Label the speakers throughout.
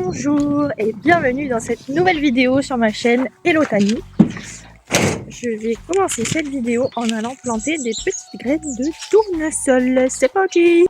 Speaker 1: Bonjour et bienvenue dans cette nouvelle vidéo sur ma chaîne Hello Tani. Je vais commencer cette vidéo en allant planter des petites graines de tournesol. C'est parti!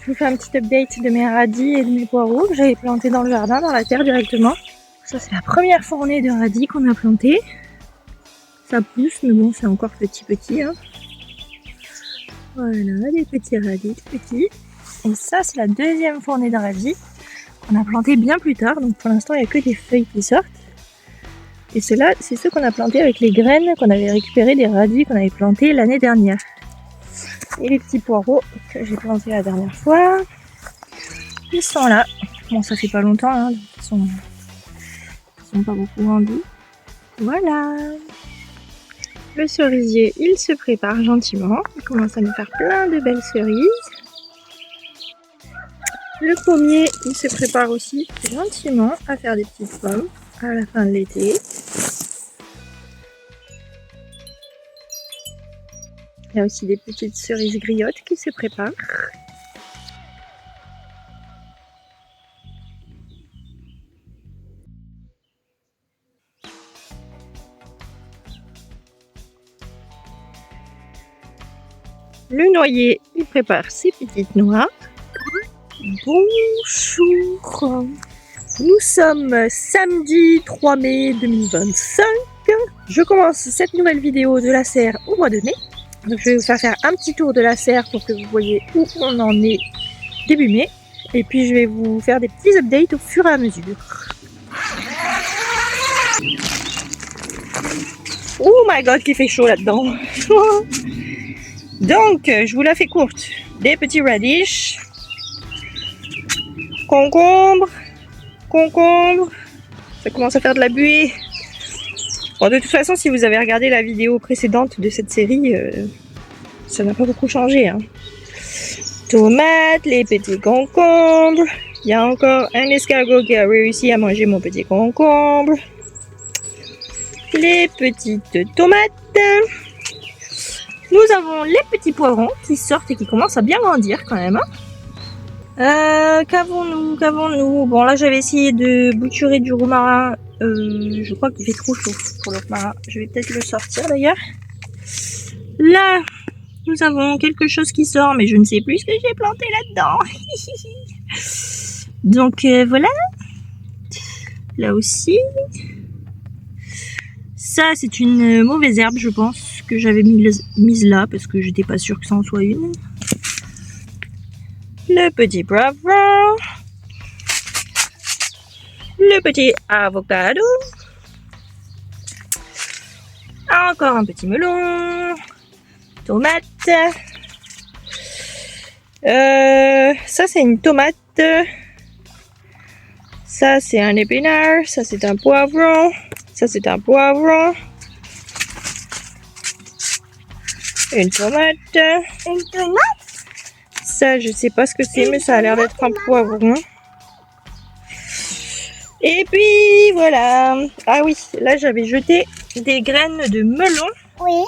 Speaker 1: Je vous fais un petit update de mes radis et de mes poireaux que j'avais plantés dans le jardin, dans la terre directement. Ça c'est la première fournée de radis qu'on a planté. Ça pousse, mais bon c'est encore petit hein. Voilà, des petits radis, tout petits. Et ça c'est la deuxième fournée de radis qu'on a planté bien plus tard. Donc pour l'instant il n'y a que des feuilles qui sortent. Et ceux-là, c'est ceux qu'on a plantés avec les graines qu'on avait récupérées des radis qu'on avait plantés l'année dernière. Et les petits poireaux que j'ai plantés la dernière fois, ils sont là. Bon, ça fait pas longtemps, hein, ils sont pas beaucoup grandis. Voilà. Le cerisier, il se prépare gentiment. Il commence à nous faire plein de belles cerises. Le pommier, il se prépare aussi gentiment à faire des petites pommes à la fin de l'été. Il y a aussi des petites cerises griottes qui se préparent. Le noyer, il prépare ses petites noix. Bonjour. Nous sommes samedi 3 mai 2025. Je commence cette nouvelle vidéo de la serre au mois de mai. Donc je vais vous faire un petit tour de la serre pour que vous voyez où on en est début mai. Et puis je vais vous faire des petits updates au fur et à mesure. Oh my god, qu'il fait chaud là-dedans. Donc, je vous la fais courte. Des petits radishes. Concombre. Ça commence à faire de la buée. Bon, de toute façon, si vous avez regardé la vidéo précédente de cette série, ça n'a pas beaucoup changé. Hein. Tomates, les petits concombres. Il y a encore un escargot qui a réussi à manger mon petit concombre. Les petites tomates. Nous avons les petits poivrons qui sortent et qui commencent à bien grandir quand même. Qu'avons-nous? Bon là j'avais essayé de bouturer du romarin. Je crois qu'il fait trop chaud pour le romarin. Je vais peut-être le sortir d'ailleurs. Là, nous avons quelque chose qui sort, mais je ne sais plus ce que j'ai planté là-dedans. Donc voilà. Là aussi. Ça, c'est une mauvaise herbe, je pense, que j'avais mise là, parce que j'étais pas sûre que ça en soit une. Le petit poivron. Le petit avocado. Encore un petit melon. Tomate. Ça, c'est une tomate. Ça, c'est un épinard. Ça, c'est un poivron. Ça, c'est un poivron. Une tomate.
Speaker 2: Une tomate?
Speaker 1: Ça, je sais pas ce que c'est, mais ça a l'air d'être un poivron. Et puis, voilà. Ah oui, là, j'avais jeté des graines de melon.
Speaker 2: Oui.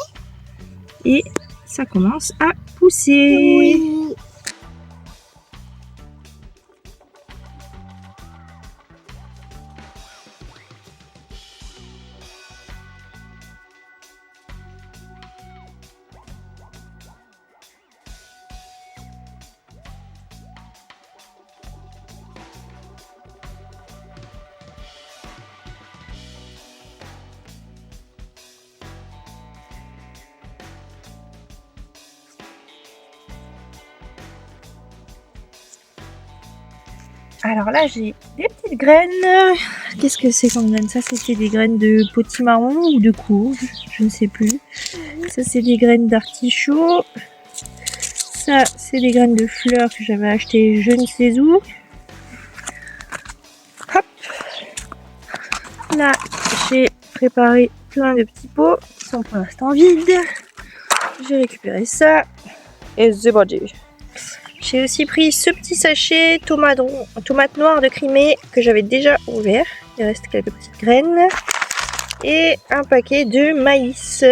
Speaker 1: Et ça commence à pousser.
Speaker 2: Oui.
Speaker 1: Alors là, j'ai des petites graines. Qu'est-ce que c'est comme graines? Ça, c'était des graines de potimarron ou de courge, je ne sais plus. Ça, c'est des graines d'artichaut. Ça, c'est des graines de fleurs que j'avais achetées je ne sais où. Hop. Là, j'ai préparé plein de petits pots qui sont pour l'instant vides. J'ai récupéré ça. Et c'est parti. J'ai aussi pris ce petit sachet tomate noire de Crimée que j'avais déjà ouvert. Il reste quelques petites graines. Et un paquet de maïs.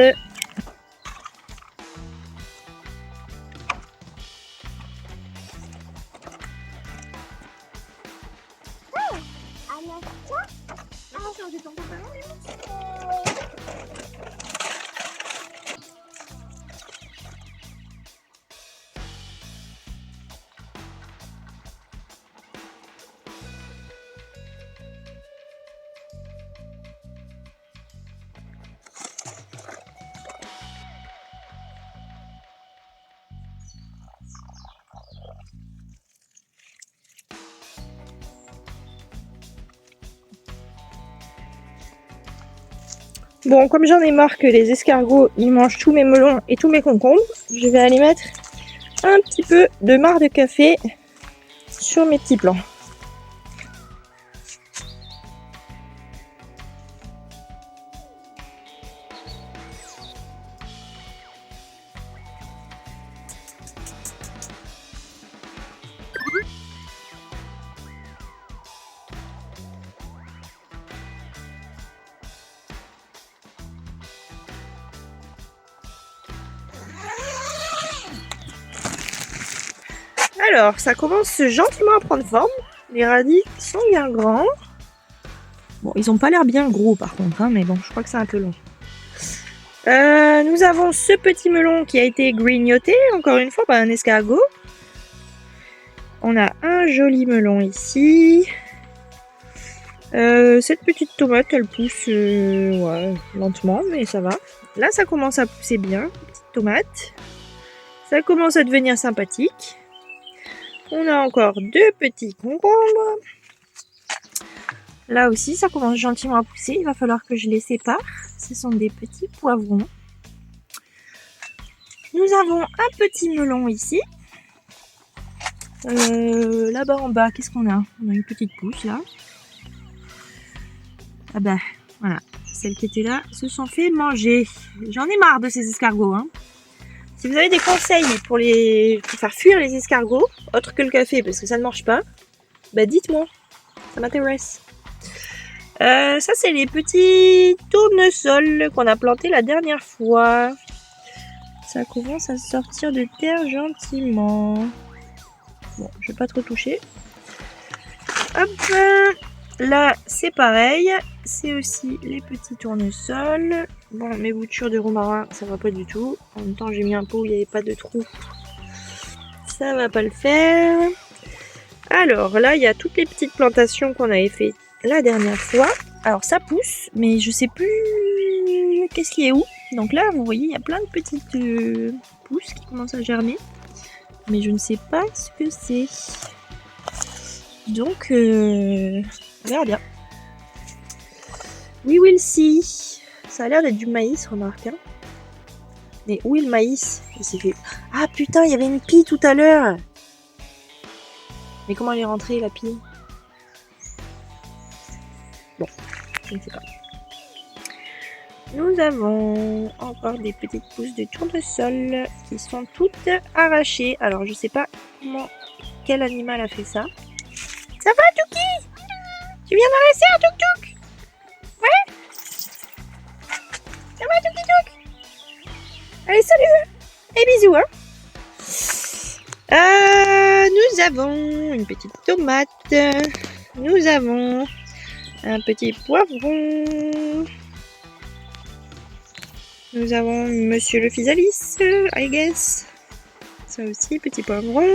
Speaker 1: Bon, comme j'en ai marre que les escargots ils mangent tous mes melons et tous mes concombres, je vais aller mettre un petit peu de marc de café sur mes petits plants. Alors, ça commence gentiment à prendre forme. Les radis sont bien grands. Bon, ils n'ont pas l'air bien gros par contre, hein, mais bon, je crois que c'est un peu long. Nous avons ce petit melon qui a été grignoté, encore une fois, par un escargot. On a un joli melon ici. Cette petite tomate, elle pousse ouais, lentement, mais ça va. Là, ça commence à pousser bien, petite tomate. Ça commence à devenir sympathique. On a encore deux petits concombres. Là aussi, ça commence gentiment à pousser. Il va falloir que je les sépare. Ce sont des petits poivrons. Nous avons un petit melon ici. Là-bas en bas, qu'est-ce qu'on a? On a une petite pousse là. Ah bah, voilà. Celles qui étaient là se sont fait manger. J'en ai marre de ces escargots, hein. Si vous avez des conseils pour faire fuir les escargots, autre que le café, parce que ça ne marche pas, bah dites-moi, ça m'intéresse. Ça, c'est les petits tournesols qu'on a plantés la dernière fois. Ça commence à sortir de terre gentiment. Bon, je vais pas trop toucher. Hop, là, c'est pareil. C'est aussi les petits tournesols. Bon, mes boutures de romarin, ça va pas du tout. En même temps, j'ai mis un pot où il n'y avait pas de trou. Ça va pas le faire. Alors, là, il y a toutes les petites plantations qu'on avait fait la dernière fois. Alors, ça pousse, mais je sais plus qu'est-ce qui est où. Donc là, vous voyez, il y a plein de petites pousses qui commencent à germer. Mais je ne sais pas ce que c'est. Donc, on verra bien. We will see. Ça a l'air d'être du maïs, remarque. Hein. Mais où est le maïs? Il s'est fait... Ah putain, il y avait une pie tout à l'heure. Mais comment elle est rentrée, la pie? Bon, je ne sais pas. Nous avons encore des petites pousses de tournesol qui sont toutes arrachées. Alors, je sais pas quel animal a fait ça. Ça va, Touki? Tu viens d'arracher un tuk-tuk? Ouais? Ça va, Touki-tuk? Allez, salut! Et bisous, hein? Nous avons une petite tomate. Nous avons un petit poivron. Nous avons Monsieur le Physalis, I guess. Ça aussi, petit poivron.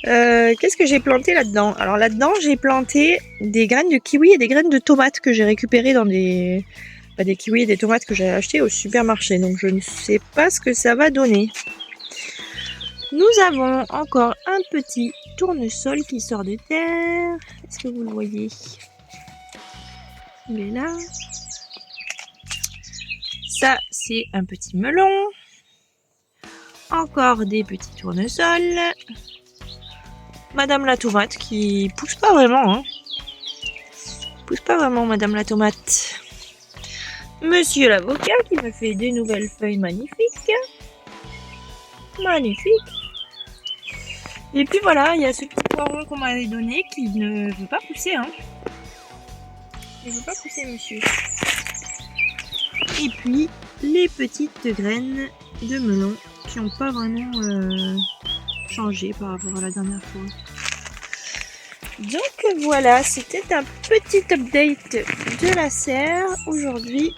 Speaker 1: Qu'est-ce que j'ai planté là-dedans? Alors là-dedans, j'ai planté des graines de kiwi et des graines de tomates que j'ai récupérées dans des kiwis et des tomates que j'ai achetées au supermarché. Donc je ne sais pas ce que ça va donner. Nous avons encore un petit tournesol qui sort de terre. Est-ce que vous le voyez? Il est là. Ça, c'est un petit melon. Encore des petits tournesols. Madame la tomate qui pousse pas vraiment. Hein. Pousse pas vraiment, Madame la tomate. Monsieur l'avocat qui me fait des nouvelles feuilles magnifiques. Magnifique. Et puis voilà, il y a ce petit poiron qu'on m'avait donné qui ne veut pas pousser. Hein. Il ne veut pas pousser, monsieur. Et puis, les petites graines de melon qui n'ont pas vraiment changé par rapport à la dernière fois. Donc voilà, c'était un petit update de la serre aujourd'hui.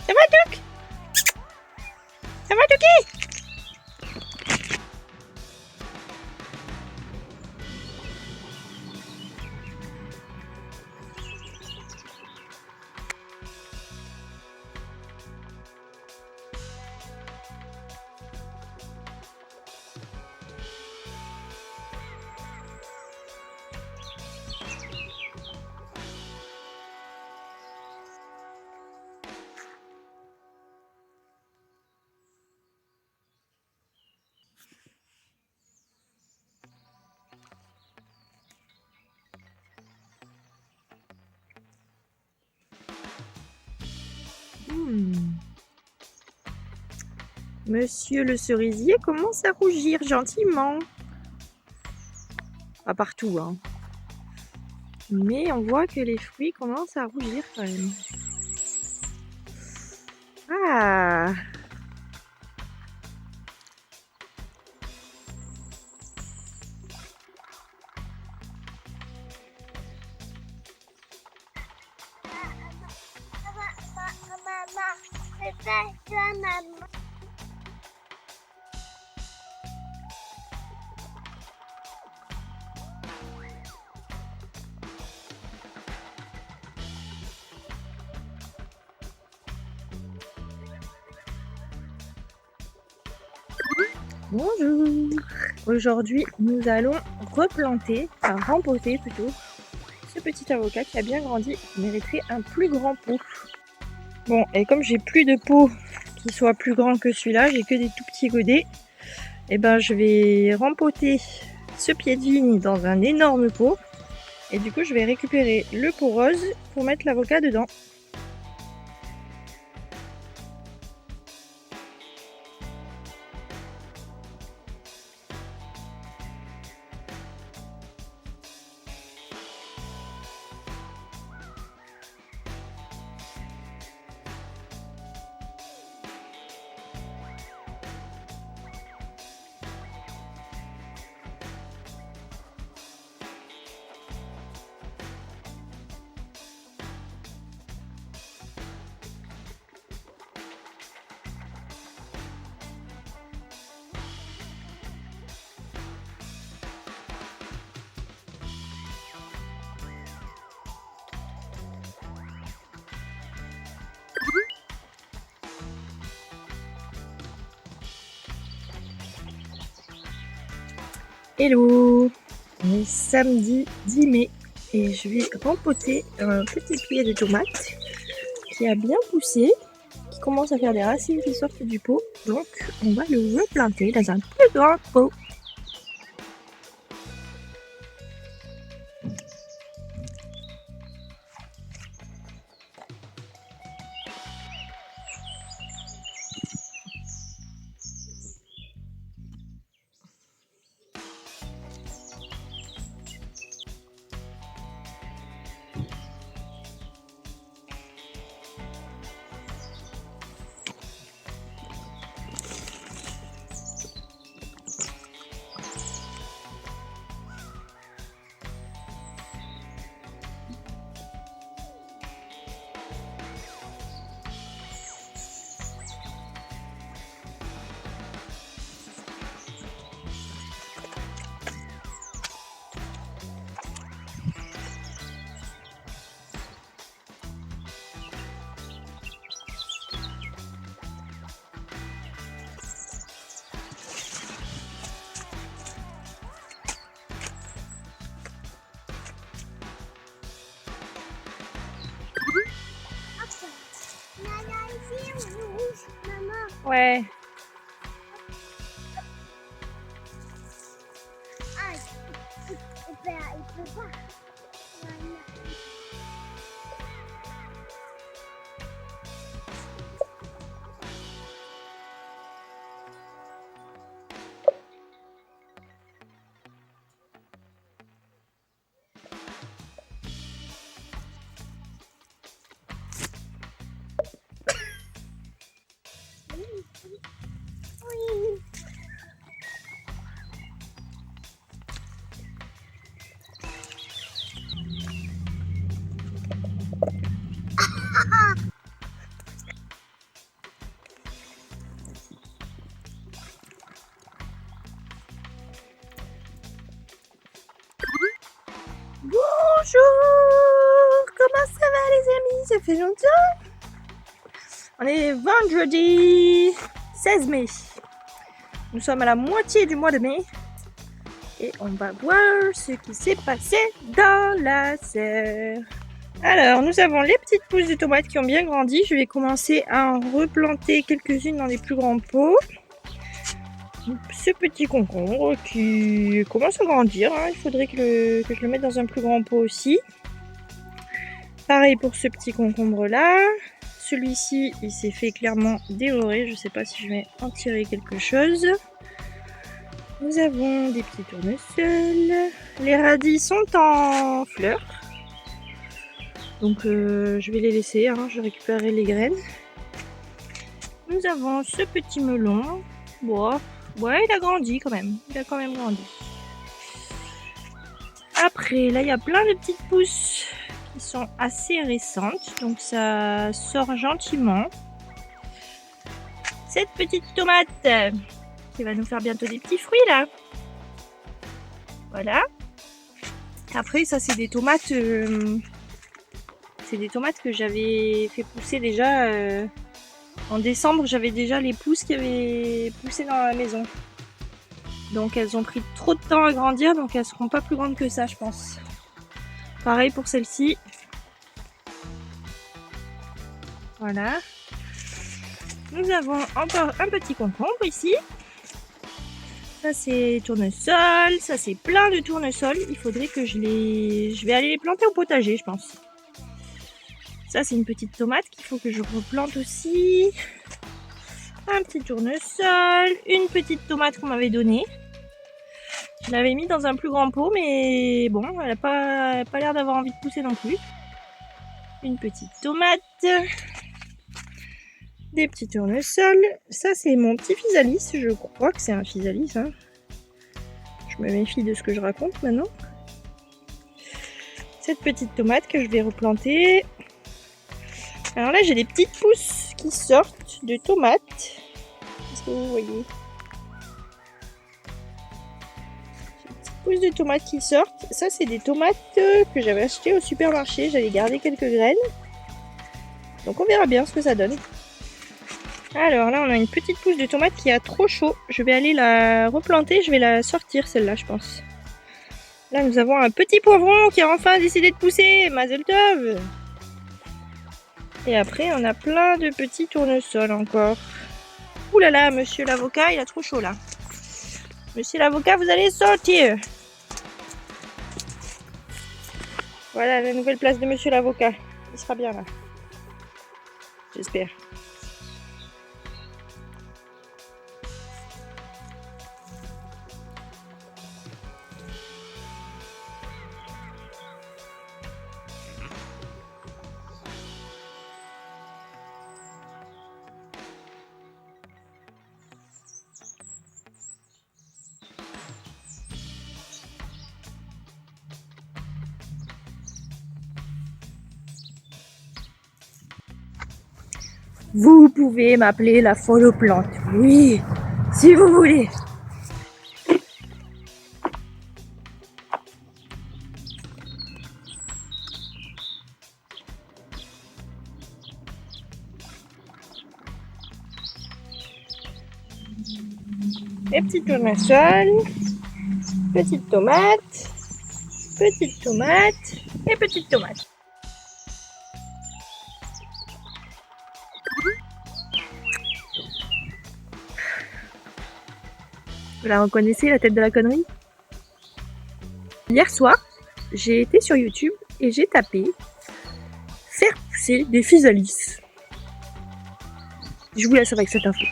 Speaker 1: Ça va, Duc? Ça va, Duki? Monsieur le cerisier commence à rougir gentiment. Pas partout, hein. Mais on voit que les fruits commencent à rougir quand même. Ah! Bonjour. Aujourd'hui, nous allons replanter, enfin rempoter plutôt, ce petit avocat qui a bien grandi et qui mériterait un plus grand pot. Bon, et comme j'ai plus de pot qui soit plus grand que celui-là, j'ai que des tout petits godets, et ben je vais rempoter ce pied de vigne dans un énorme pot. Et du coup, je vais récupérer le pot rose pour mettre l'avocat dedans. Hello, on est samedi 10 mai et je vais rempoter un petit pied de tomate qui a bien poussé, qui commence à faire des racines qui sortent du pot, donc on va le replanter dans un plus grand pot. Ouais.
Speaker 2: Il peut pas. Oui.
Speaker 1: Bonjour! Comment ça va les amis? Ça fait longtemps? On est vendredi 16 mai. Nous sommes à la moitié du mois de mai. Et on va voir ce qui s'est passé dans la serre. Alors, nous avons les petites pousses de tomates qui ont bien grandi. Je vais commencer à en replanter quelques-unes dans les plus grands pots. Ce petit concombre qui commence à grandir. Il faudrait que je le mette dans un plus grand pot aussi. Pareil pour ce petit concombre là. Celui-ci, il s'est fait clairement dévorer. Je ne sais pas si je vais en tirer quelque chose. Nous avons des petits tournesols. Les radis sont en fleurs. Donc je vais les laisser. Je récupérerai les graines. Nous avons ce petit melon. Bon, ouais, il a grandi quand même. Il a quand même grandi. Après, là, il y a plein de petites pousses qui sont assez récentes. Donc ça sort gentiment. Cette petite tomate qui va nous faire bientôt des petits fruits là. Voilà. Après, ça c'est des tomates. C'est des tomates que j'avais fait pousser déjà. En décembre, j'avais déjà les pousses qui avaient poussé dans la maison. Donc elles ont pris trop de temps à grandir, donc elles seront pas plus grandes que ça, je pense. Pareil pour celle-ci. Voilà. Nous avons encore un petit concombre ici. Ça c'est tournesol, ça c'est plein de tournesols. Il faudrait que je vais aller les planter au potager, je pense. Ça c'est une petite tomate qu'il faut que je replante aussi. Un petit tournesol, une petite tomate qu'on m'avait donnée. Je l'avais mis dans un plus grand pot, mais bon, elle n'a pas l'air d'avoir envie de pousser non plus. Une petite tomate. Des petits tournesols. Ça, c'est mon petit physalis. Je crois que c'est un physalis. Je me méfie de ce que je raconte maintenant. Cette petite tomate que je vais replanter. Alors là, j'ai des petites pousses qui sortent de tomates. Est-ce que vous voyez? Pousses de tomates qui sortent. Ça, c'est des tomates que j'avais achetées au supermarché. J'avais gardé quelques graines. Donc, on verra bien ce que ça donne. Alors là, on a une petite pousse de tomate qui a trop chaud. Je vais aller la replanter. Je vais la sortir, celle-là, je pense. Là, nous avons un petit poivron qui a enfin décidé de pousser. Mazel tov! Et après, on a plein de petits tournesols encore. Ouh là là, monsieur l'avocat, il a trop chaud là. Monsieur l'avocat, vous allez sortir. Voilà la nouvelle place de monsieur l'avocat. Il sera bien là. J'espère. Vous pouvez m'appeler la folle aux plantes. Oui, si vous voulez. Les petits tournesols, petites tomates et petites tomates. Vous la reconnaissez, la tête de la connerie? Hier soir, j'ai été sur YouTube et j'ai tapé faire pousser des physalis. Je vous laisse avec cette info.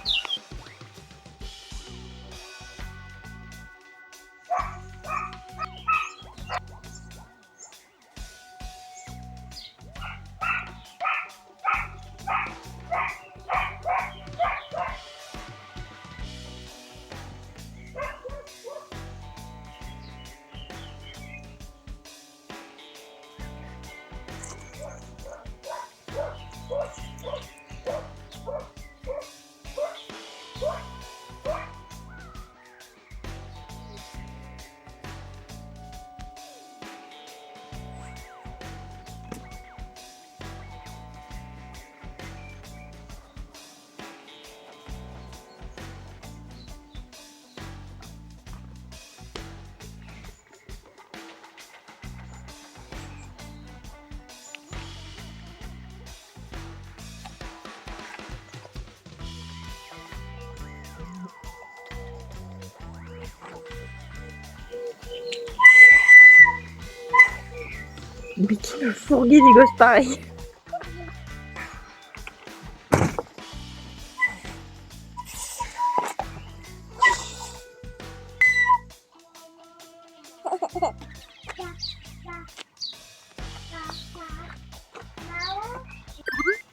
Speaker 1: Mais qui me fourguait des gosses pareils?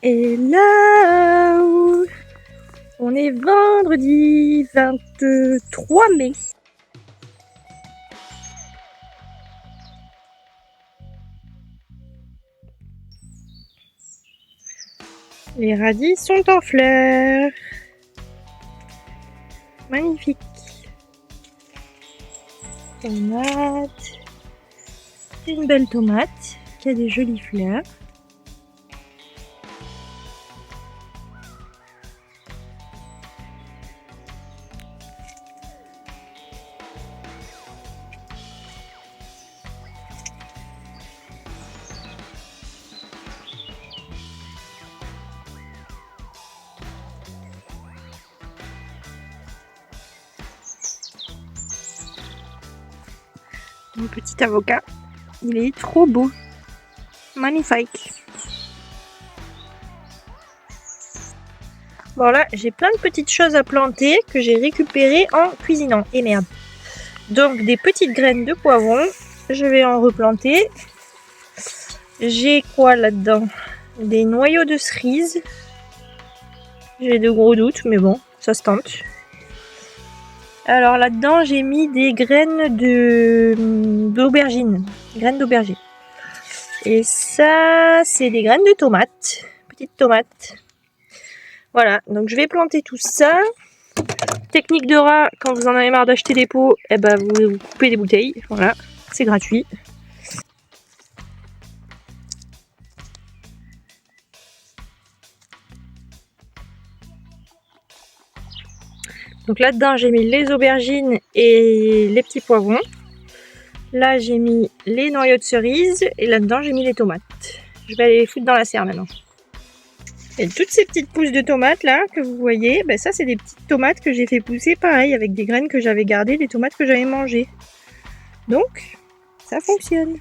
Speaker 1: Et là, on est vendredi 23 mai. Les radis sont en fleurs. Magnifique. Tomate. Une belle tomate qui a des jolies fleurs. Mon petit avocat, il est trop beau. Magnifique. Bon là, j'ai plein de petites choses à planter que j'ai récupérées en cuisinant. Et merde. Donc des petites graines de poivron, je vais en replanter. J'ai quoi là-dedans? Des noyaux de cerises. J'ai de gros doutes, mais bon, ça se tente. Alors là-dedans, j'ai mis des graines d'aubergine. Graines d'aubergine. Et ça, c'est des graines de tomates. Petites tomates. Voilà, donc je vais planter tout ça. Technique de rat, quand vous en avez marre d'acheter des pots, eh ben vous coupez des bouteilles. Voilà, c'est gratuit. Donc là-dedans, j'ai mis les aubergines et les petits poivrons. Là, j'ai mis les noyaux de cerise et là-dedans, j'ai mis les tomates. Je vais aller les foutre dans la serre maintenant. Et toutes ces petites pousses de tomates là que vous voyez, ben ça c'est des petites tomates que j'ai fait pousser pareil avec des graines que j'avais gardées, des tomates que j'avais mangées. Donc, ça fonctionne.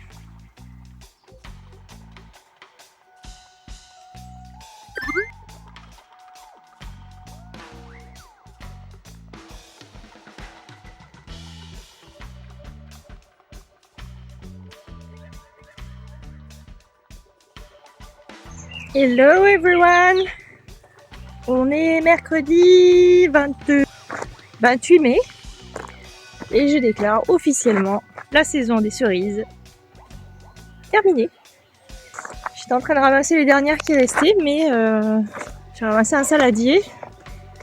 Speaker 1: Hello everyone! On est mercredi 28 mai et je déclare officiellement la saison des cerises terminée. J'étais en train de ramasser les dernières qui restaient, mais j'ai ramassé un saladier,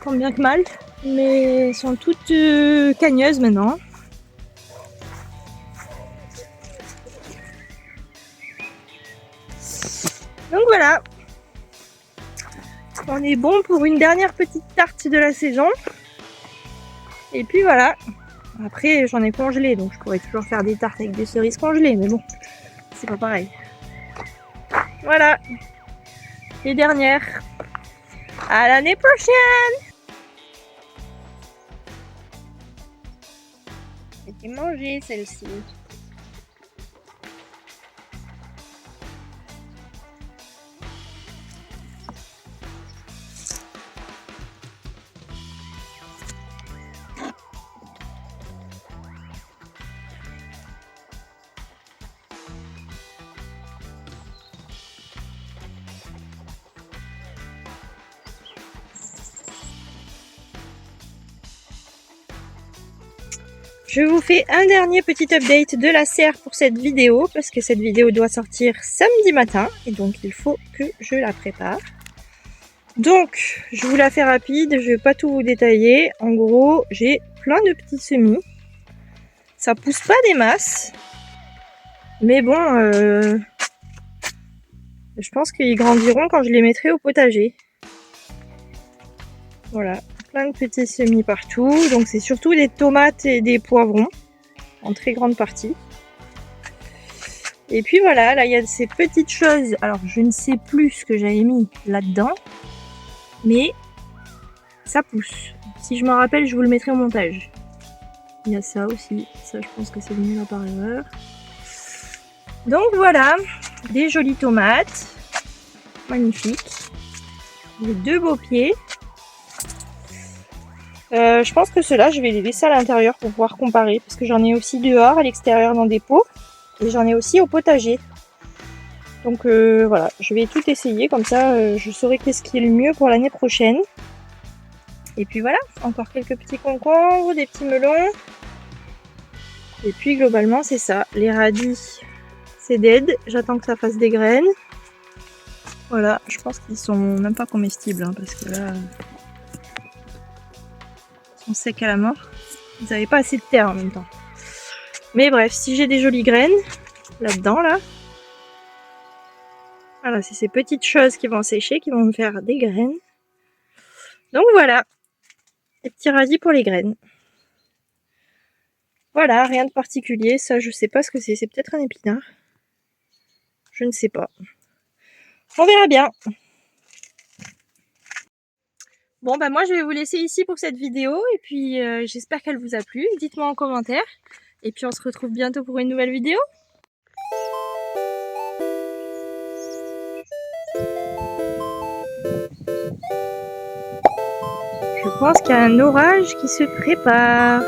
Speaker 1: tant bien que mal, mais elles sont toutes cagneuses maintenant. Donc voilà, on est bon pour une dernière petite tarte de la saison. Et puis voilà, après j'en ai congelé, donc je pourrais toujours faire des tartes avec des cerises congelées, mais bon, c'est pas pareil. Voilà, les dernières. À l'année prochaine! et manger celle-ci. Je vous fais un dernier petit update de la serre pour cette vidéo, parce que cette vidéo doit sortir samedi matin, et donc il faut que je la prépare. Donc, je vous la fais rapide, je vais pas tout vous détailler. En gros, j'ai plein de petits semis. Ça pousse pas des masses, mais bon, je pense qu'ils grandiront quand je les mettrai au potager. Voilà, plein de petits semis partout. Donc c'est surtout des tomates et des poivrons, en très grande partie. Et puis voilà, là il y a ces petites choses. Alors je ne sais plus ce que j'avais mis là-dedans, mais ça pousse. Si je m'en rappelle, je vous le mettrai au montage. Il y a ça aussi. Ça, je pense que c'est venu là par erreur. Donc voilà, des jolies tomates. Magnifiques. J'ai 2 beaux pieds. Je pense que ceux-là, je vais les laisser à l'intérieur pour pouvoir comparer. Parce que j'en ai aussi dehors, à l'extérieur, dans des pots. Et j'en ai aussi au potager. Donc voilà, je vais tout essayer. Comme ça, je saurai qu'est-ce qui est le mieux pour l'année prochaine. Et puis voilà, encore quelques petits concombres, des petits melons. Et puis globalement, c'est ça. Les radis, c'est dead. J'attends que ça fasse des graines. Voilà, je pense qu'ils sont même pas comestibles. Hein, parce que là, ils sont secs à la mort. Ils n'avaient pas assez de terre en même temps. Mais bref, si j'ai des jolies graines là-dedans, là. Voilà, c'est ces petites choses qui vont sécher, qui vont me faire des graines. Donc voilà, les petits radis pour les graines. Voilà, rien de particulier. Ça, je sais pas ce que c'est. C'est peut-être un épinard. Je ne sais pas. On verra bien. Bon, bah moi, je vais vous laisser ici pour cette vidéo. Et puis, j'espère qu'elle vous a plu. Dites-moi en commentaire. Et puis, on se retrouve bientôt pour une nouvelle vidéo. Je pense qu'il y a un orage qui se prépare.